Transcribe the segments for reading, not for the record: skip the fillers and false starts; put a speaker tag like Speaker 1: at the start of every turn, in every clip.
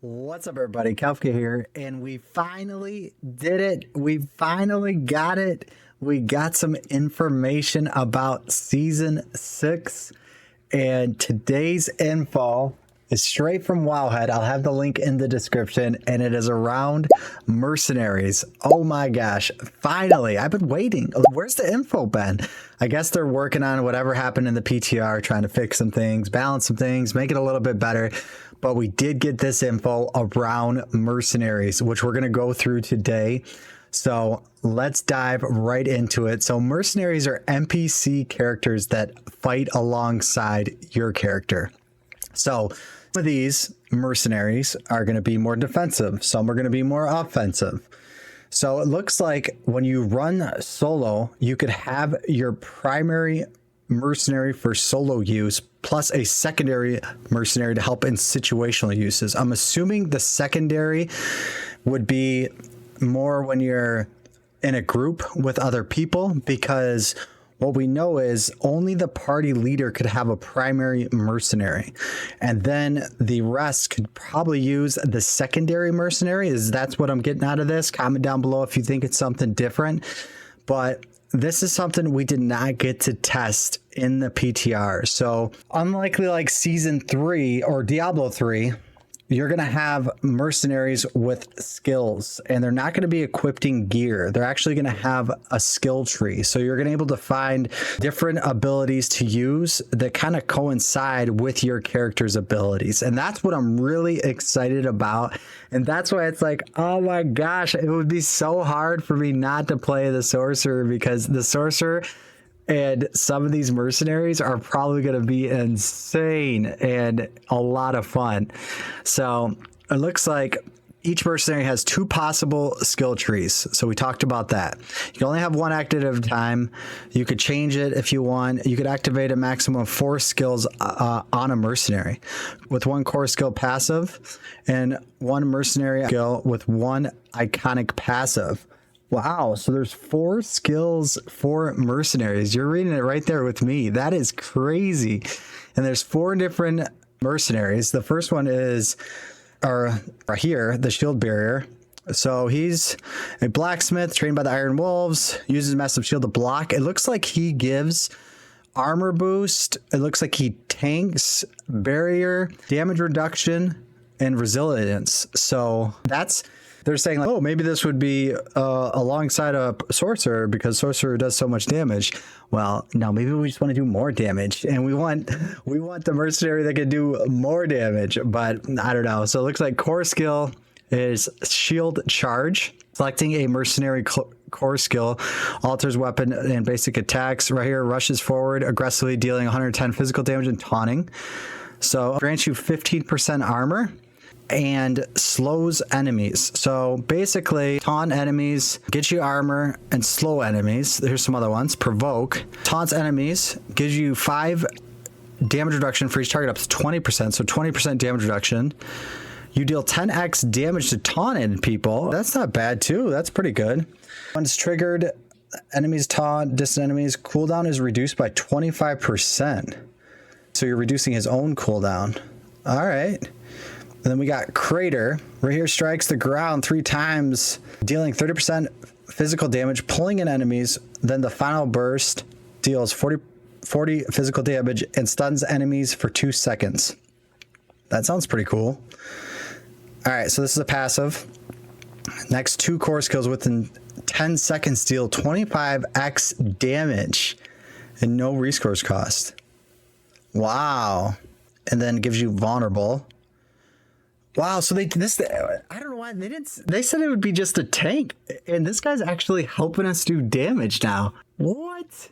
Speaker 1: What's up, everybody? Kafka here, and we finally did it. We finally got it. We got some information about Season 6, and today's info is straight from Wowhead. I'll have the link in the description, and it is around Mercenaries. Oh my gosh, finally. I've been waiting. Where's the info been? I guess they're working on whatever happened in the PTR, trying to fix some things, balance some things, make it a little bit better. But we did get this info around Mercenaries, which we're going to go through today. So let's dive right into it. So Mercenaries are NPC characters that fight alongside your character. So some of these Mercenaries are going to be more defensive. Some are going to be more offensive. So it looks like when you run solo, you could have your primary mercenary for solo use plus a secondary mercenary to help in situational uses. I'm assuming the secondary would be more when you're in a group with other people, because what we know is only the party leader could have a primary mercenary, and then the rest could probably use the secondary mercenary. That's what I'm getting out of this. Comment down below if you think it's something different, but this is something we did not get to test in the PTR. So unlikely like Season 3 or Diablo 3, you're going to have mercenaries with skills, and they're not going to be equipping gear. They're actually going to have a skill tree. So you're going to be able to find different abilities to use that kind of coincide with your character's abilities. And that's what I'm really excited about. And that's why it's like, oh my gosh, it would be so hard for me not to play the sorcerer, because the sorcerer and some of these mercenaries are probably going to be insane and a lot of fun. So it looks like each mercenary has 2 possible skill trees. So we talked about that. You can only have 1 active at a time. You could change it if you want. You could activate a maximum of 4 skills on a mercenary, with 1 core skill passive and 1 mercenary skill with 1 iconic passive. Wow, so there's 4 skills for mercenaries. You're reading it right there with me. That is crazy. And there's 4 different mercenaries. The first one is Raheir the Shieldbearer. So he's a blacksmith trained by the Iron Wolves, uses massive shield to block. It looks like he gives armor boost. It looks like he tanks, barrier, damage reduction, and resilience. So they're saying like, oh, maybe this would be alongside a sorcerer because sorcerer does so much damage. Well, no, maybe we just want to do more damage, and we want the mercenary that can do more damage. But I don't know. So it looks like core skill is shield charge. Selecting a mercenary core skill alters weapon and basic attacks. Right here, rushes forward aggressively, dealing 110 physical damage and taunting. So grants you 15% armor and slows enemies. So basically, taunt enemies, get you armor, and slow enemies. Here's some other ones. Provoke. Taunts enemies, gives you 5 damage reduction for each target up to 20%. So 20% damage reduction. You deal 10x damage to taunted people. That's not bad too. That's pretty good. Once triggered, enemies taunt, distant enemies, cooldown is reduced by 25%. So you're reducing his own cooldown. All right. And then we got Crater. Right here, strikes the ground 3 times, dealing 30% physical damage, pulling in enemies. Then the final burst deals 40 physical damage and stuns enemies for 2 seconds. That sounds pretty cool. All right, so this is a passive. Next 2 core skills within 10 seconds deal 25x damage and no resource cost. Wow. And then gives you vulnerable. Wow, so I don't know why they said it would be just a tank, and this guy's actually helping us do damage now. What?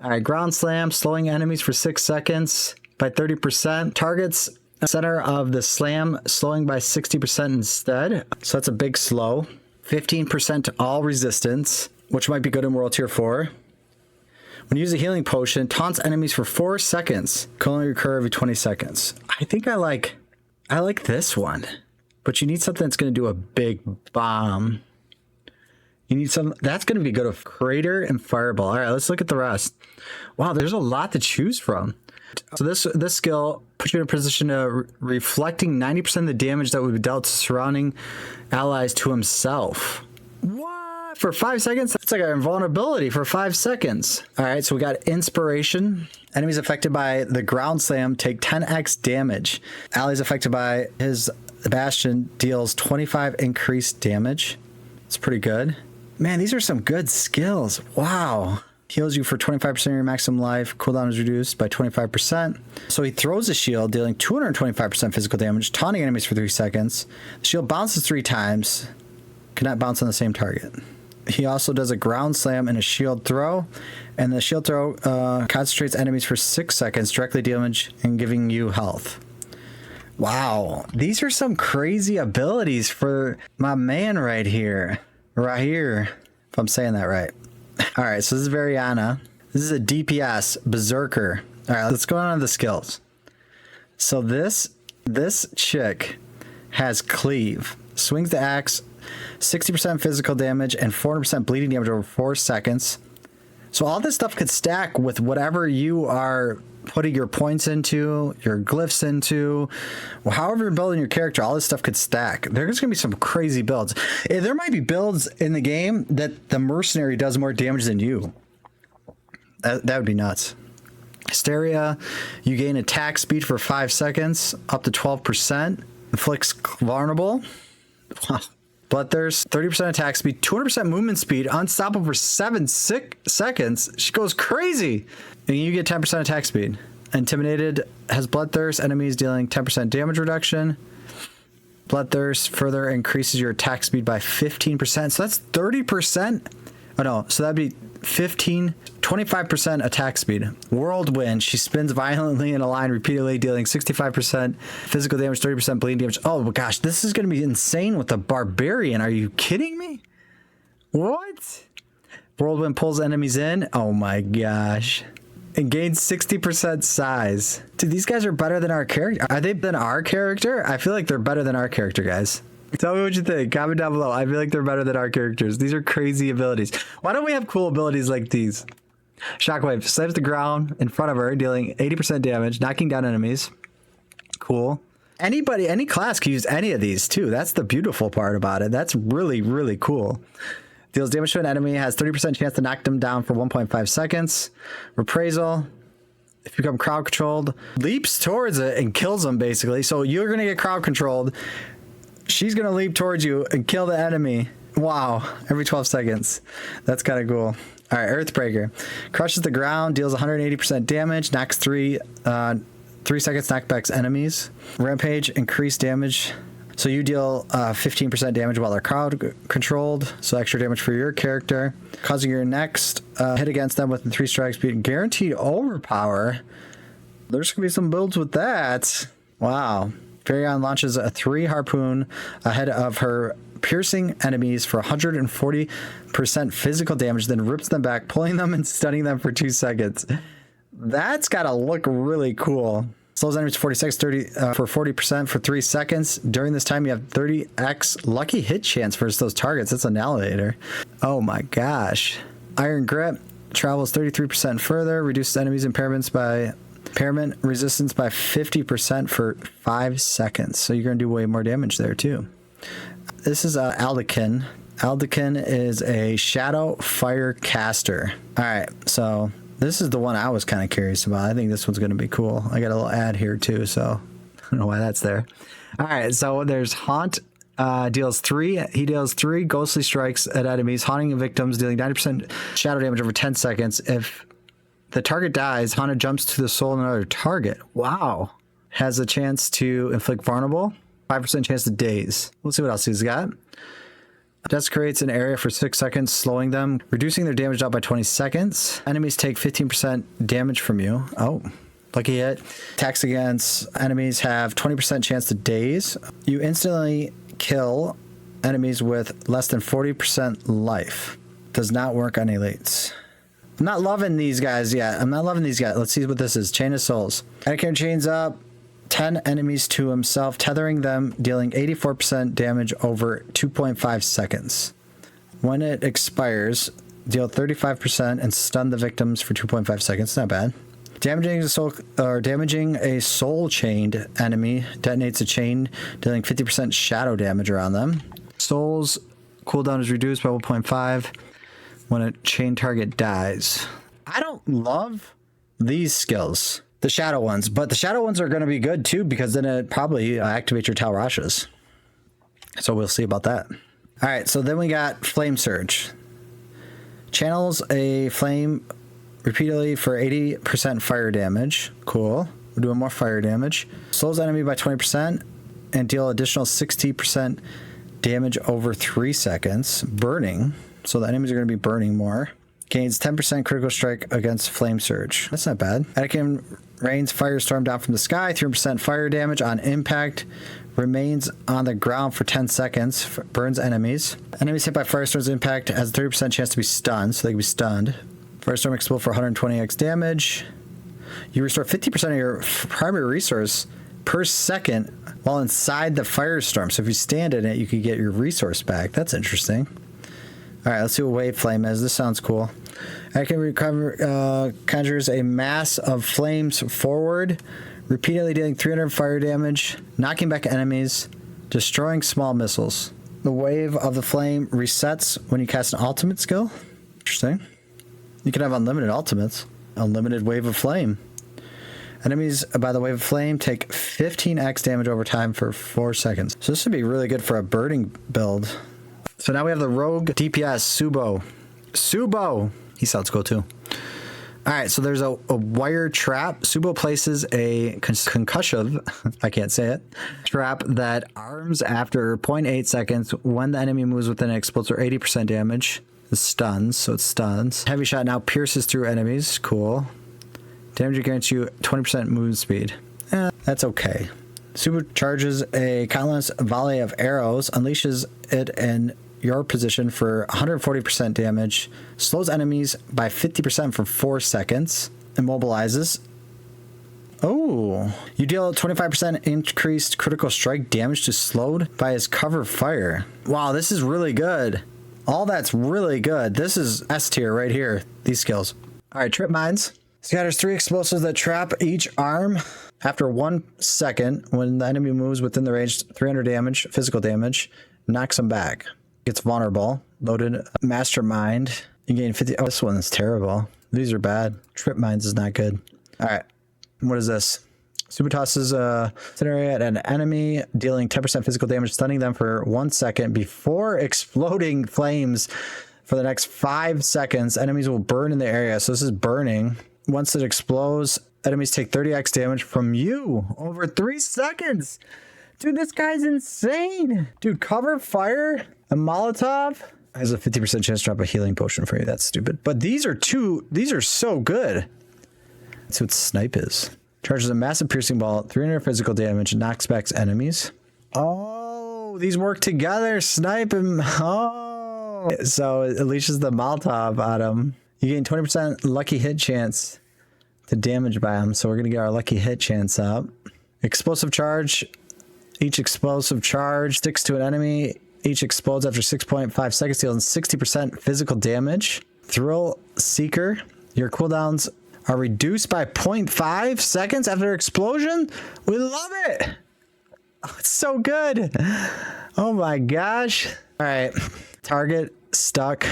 Speaker 1: All right, ground slam, slowing enemies for 6 seconds by 30%. Targets center of the slam, slowing by 60% instead. So that's a big slow. 15% to all resistance, which might be good in World Tier 4. When you use a healing potion, taunts enemies for 4 seconds. Can only recur every 20 seconds. I think I like this one, but you need something that's going to do a big bomb. You need some that's going to be good with Crater and Fireball. All right, let's look at the rest. Wow, there's a lot to choose from. So this skill puts you in a position of reflecting 90% of the damage that would be dealt to surrounding allies to himself. What? For 5 seconds? That's like an invulnerability for 5 seconds. All right, so we got inspiration. Enemies affected by the ground slam take 10x damage. Allies affected by his bastion deals 25 increased damage. It's pretty good. Man, these are some good skills. Wow. Heals you for 25% of your maximum life. Cooldown is reduced by 25%. So he throws a shield, dealing 225% physical damage, taunting enemies for 3 seconds. The shield bounces 3 times. Cannot bounce on the same target. He also does a ground slam and a shield throw. And the shield throw concentrates enemies for 6 seconds, directly damage and giving you health. Wow. These are some crazy abilities for my man right here. Raheir, if I'm saying that right. All right, so this is Varyana. This is a DPS Berserker. All right, let's go on to the skills. So this chick has cleave. Swings the axe, 60% physical damage and 400% bleeding damage over 4 seconds. So all this stuff could stack with whatever you are putting your points into, your glyphs into, however you're building your character, all this stuff could stack. There's going to be some crazy builds. There might be builds in the game that the Mercenary does more damage than you. That would be nuts. Hysteria, you gain attack speed for 5 seconds, up to 12%. Inflicts vulnerable. Bloodthirst, 30% attack speed, 200% movement speed, unstoppable for 7 seconds. She goes crazy. And you get 10% attack speed. Intimidated has Bloodthirst, enemies dealing 10% damage reduction. Bloodthirst further increases your attack speed by 15%. So that's 30%. Oh no, so that'd be 25% attack speed. Whirlwind, she spins violently in a line repeatedly, dealing 65% physical damage, 30% bleeding damage. Oh my gosh, this is going to be insane with the Barbarian. Are you kidding me? What? Whirlwind pulls enemies in. Oh my gosh. And gains 60% size. Dude, these guys are better than our character. Are they than our character? I feel like they're better than our character, guys. Tell me what you think. Comment down below. I feel like they're better than our characters. These are crazy abilities. Why don't we have cool abilities like these? Shockwave slams the ground in front of her, dealing 80% damage, knocking down enemies. Cool. Any class can use any of these too. That's the beautiful part about it. That's really, really cool. Deals damage to an enemy, has 30% chance to knock them down for 1.5 seconds. Reprisal. If you become crowd controlled, leaps towards it and kills them basically. So you're going to get crowd controlled. She's going to leap towards you and kill the enemy. Wow. Every 12 seconds. That's kind of cool. All right. Earthbreaker. Crushes the ground, deals 180% damage, knocks 3 seconds knockbacks enemies. Rampage, increased damage. So you deal 15% damage while they're crowd controlled. So extra damage for your character. Causing your next hit against them within 3 strikes. Being guaranteed overpower. There's going to be some builds with that. Wow. Varyana launches a 3 harpoon ahead of her, piercing enemies for 140% physical damage, then rips them back, pulling them and stunning them for 2 seconds. That's got to look really cool. Slows enemies 46, 30 for 40% for 3 seconds. During this time, you have 30x lucky hit chance versus those targets. That's annihilator. Oh my gosh. Iron Grip travels 33% further, reduces enemies' impairment resistance by 50% for 5 seconds. So you're going to do way more damage there too. This is Aldkin. Aldkin is a shadow fire caster. All right, so this is the one I was kind of curious about. I think this one's going to be cool. I got a little ad here too, so I don't know why that's there. All right, so there's Haunt. He deals 3 ghostly strikes at enemies, haunting victims, dealing 90% shadow damage over 10 seconds. If the target dies, Haunted jumps to the soul of another target. Wow. Has a chance to inflict vulnerable. 5% chance to daze. Let's see what else he's got. Desecrates an area for 6 seconds, slowing them, reducing their damage out by 20 seconds. Enemies take 15% damage from you. Oh, lucky hit. Attacks against enemies have 20% chance to daze. You instantly kill enemies with less than 40% life. Does not work on elites. I'm not loving these guys yet. Let's see what this is. Chain of Souls. Anakin chains up 10 enemies to himself, tethering them, dealing 84% damage over 2.5 seconds. When it expires, deal 35% and stun the victims for 2.5 seconds. Not bad. Damaging a soul chained enemy detonates a chain, dealing 50% shadow damage around them. Soul's cooldown is reduced by 1.5 when a chain target dies. I don't love these skills, the shadow ones, but the shadow ones are going to be good too, because then it probably activates your Talrashas. So we'll see about that. All right, so then we got Flame Surge. Channels a flame repeatedly for 80% fire damage. Cool. We're doing more fire damage. Slows enemy by 20% and deal additional 60% damage over 3 seconds. Burning. So the enemies are going to be burning more. Gains 10% critical strike against Flame Surge. That's not bad. Aldkin rains Firestorm down from the sky. 3% fire damage on impact. Remains on the ground for 10 seconds. Burns enemies. Enemies hit by Firestorm's impact has a 30% chance to be stunned, so they can be stunned. Firestorm explode for 120x damage. You restore 50% of your primary resource per second while inside the Firestorm. So if you stand in it, you can get your resource back. That's interesting. All right, let's see what Wave Flame is. This sounds cool. I can recover, conjures a mass of flames forward, repeatedly dealing 300 fire damage, knocking back enemies, destroying small missiles. The wave of the flame resets when you cast an ultimate skill. Interesting. You can have unlimited ultimates. Unlimited wave of flame. Enemies by the wave of flame take 15x damage over time for 4 seconds. So this would be really good for a burning build. So now we have the rogue DPS, Subo. Subo! He sounds cool too. Alright, so there's a wire trap. Subo places a concussive, I can't say it, trap that arms after 0.8 seconds when the enemy moves within it, explodes for 80% damage. It stuns, so it stuns. Heavy shot now pierces through enemies. Cool. Damage guarantees you 20% movement speed. That's okay. Subo charges a countless volley of arrows, unleashes it in your position for 140% damage, slows enemies by 50% for 4 seconds, immobilizes. Oh, you deal 25% increased critical strike damage to slowed by his cover fire. Wow, this is really good. All that's really good. This is S tier right here, these skills. All right, trip mines. Scatters 3 explosives that trap each arm. After 1 second, when the enemy moves within the range, 300 damage, physical damage, knocks them back. Gets vulnerable. Loaded Mastermind. You gain 50. Oh, this one's terrible. These are bad. Trip mines is not good. All right. What is this? Subo tosses a Mercenary at an enemy, dealing 10% physical damage, stunning them for 1 second before exploding flames for the next 5 seconds. Enemies will burn in the area. So this is burning. Once it explodes, enemies take 30x damage from you over 3 seconds. Dude, this guy's insane. Dude, cover fire, a Molotov has a 50% chance to drop a healing potion for you. That's stupid. But these are so good. That's what snipe is. Charges a massive piercing ball, 300 physical damage, knocks back enemies. Oh, these work together. Snipe him. Oh. So it unleashes the Molotov on him. You gain 20% lucky hit chance to damage by him. So we're going to get our lucky hit chance up. Explosive charge. Each explosive charge sticks to an enemy. Each explodes after 6.5 seconds, dealing 60% physical damage. Thrill Seeker. Your cooldowns are reduced by 0.5 seconds after explosion. We love it. Oh, it's so good. Oh my gosh. All right. Target stuck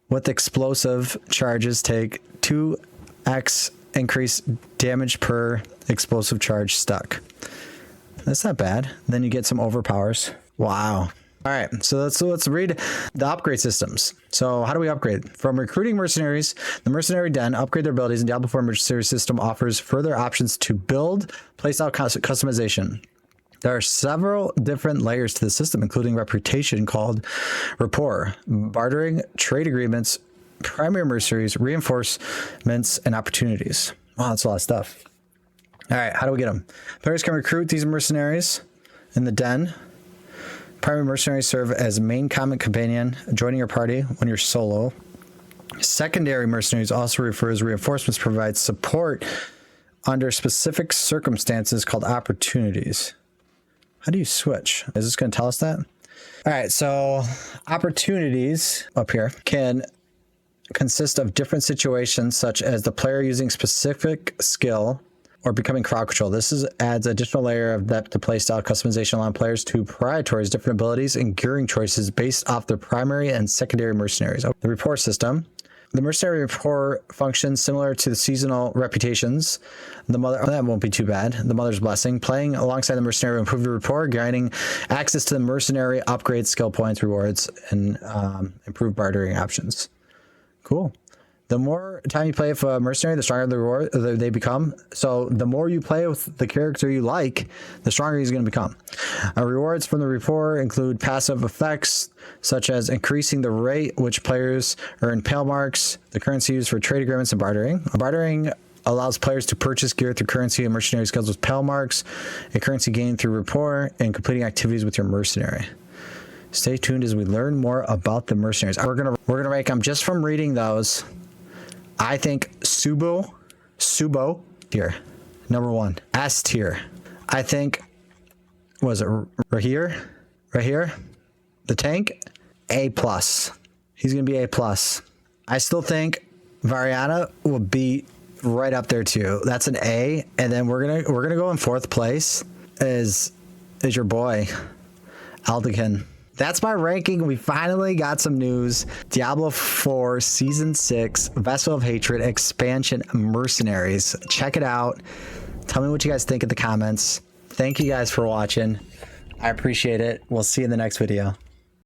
Speaker 1: with explosive charges take 2x increased damage per explosive charge stuck. That's not bad. Then you get some overpowers. Wow. All right, so let's read the upgrade systems. So how do we upgrade? From recruiting mercenaries, the Mercenary Den, upgrade their abilities, and Diablo 4 Mercenary system offers further options to build, playstyle customization. There are several different layers to the system, including reputation called rapport, bartering, trade agreements, primary mercenaries, reinforcements, and opportunities. Wow, that's a lot of stuff. All right, how do we get them? Players can recruit these mercenaries in the den. Primary mercenaries serve as main common companion, joining your party when you're solo. Secondary mercenaries, also referred as reinforcements, provide support under specific circumstances called opportunities. How do you switch? Is this going to tell us that? All right, so opportunities up here can consist of different situations, such as the player using specific skill or becoming crowd control. Adds additional layer of depth to playstyle customization, allowing players to prioritize different abilities and gearing choices based off their primary and secondary mercenaries. The rapport system. The mercenary rapport functions similar to the seasonal reputations. That won't be too bad. The Mother's Blessing. Playing alongside the mercenary will improve your rapport, gaining access to the mercenary upgrades, skill points, rewards, and improved bartering options. Cool. The more time you play with a mercenary, the stronger the reward they become. So the more you play with the character you like, the stronger he's going to become. Rewards from the rapport include passive effects, such as increasing the rate which players earn pale marks, the currency used for trade agreements, and bartering. Bartering allows players to purchase gear through currency and mercenary skills with pale marks, a currency gained through rapport, and completing activities with your mercenary. Stay tuned as we learn more about the mercenaries. We're gonna rank them just from reading those. I think Subo tier, number 1. S tier. I think, was it Raheir, the tank, A+. He's gonna be A+. I still think Varyana will be right up there too. That's an A, and then we're gonna go in 4th place is your boy Aldkin. That's my ranking. We finally got some news. Diablo 4 Season 6 Vessel of Hatred Expansion Mercenaries. Check it out. Tell me what you guys think in the comments. Thank you guys for watching. I appreciate it. We'll see you in the next video.